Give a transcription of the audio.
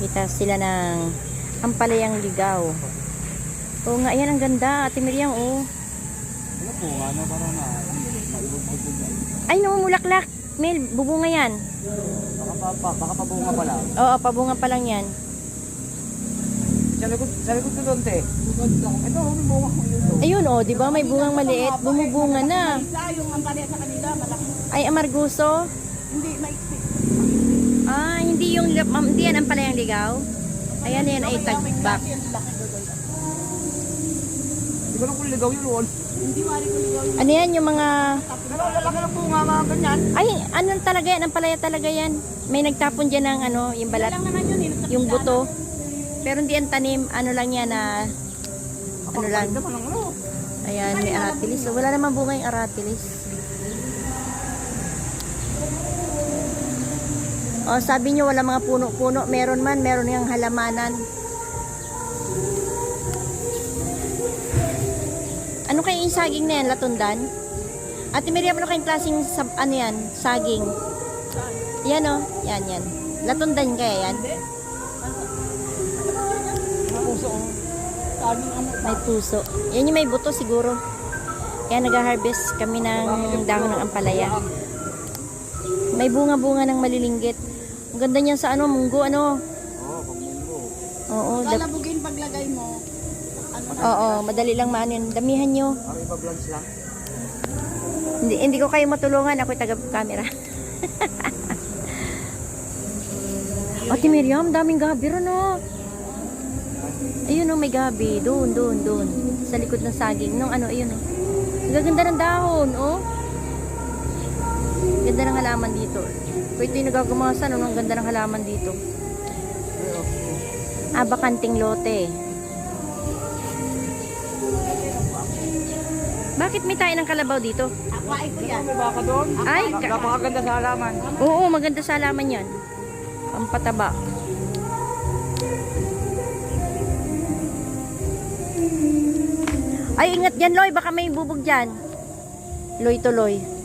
Kita sila ng ampalayang ligaw. Oo nga, yan ang ganda. Ate Miriam, oh. Ano po nga na para na mailubog din. Ay, namumulaklak. Mel, bubunga yan. Baka pabunga pala. Oo, pabunga pa lang yan. Sa likod ko doon, te. Ito, may bunga ko yun. Ayun, oh, di ba may bungang maliit? Bumubunga na. Yung ampalaya sa kanila, malaki. Ay, amarguso. Hindi, maiksi. Ah, hindi yung hindi yan ampalayang ligaw. Ayan, yan ay tagbak. Hindi ko lang kung ligaw yun, Lord. Hindi wari ko ligaw. Ano yan, yung mga... Pero lalaki ng bunga mga ganyan. Ay, ano talaga yan? Ampalaya talaga yan. May nagtapon dyan ng ano, yung balat, Lang naman yun, yung buto. Pero hindi yan tanim, ano lang yan na... Ano lang. Naman ang ano. Ayan, may aratilis. So, wala naman bunga yung aratilis. O, sabi nyo wala mga puno-puno. Meron man, meron yung halamanan. Ano kayo yung saging na yan? Latundan? Ate Miriam, ano kayong klaseng ano yan? Saging? Yan o. Yan, yan. Latundan kaya yan? Puso. May puso. Yan yung may buto siguro. Kaya nag-harvest kami ng dahon ng ampalaya. May bunga-bunga ng malilinggit. Ang ganda niyan sa ano, munggo, ano. Oo, pagmunggo. Oo, Lalabugin paglagay mo. oo, madali lang maano yan. Damihan nyo. Ang iba vlogs lang. Hindi ko kayo matulungan. Ako'y taga-camera. Ate Miriam, daming gabi ron, oh. Ayun, oh, may gabi. Doon. Sa likod ng saging. Nung ano, ayun, oh. Ang gaganda ng dahon, oh. Ganda ng halaman dito. Kung ito yung nagagumasa, no, ang ganda ng halaman dito. Bakanting lote. Bakit may tayo ng kalabaw dito? Aquain ko yan. May baka doon. Ay, Napakaganda sa halaman. oo, maganda sa halaman yan. Pampataba. Ay, ingat dyan, Loy. Baka may bubog dyan. Loy to Loy.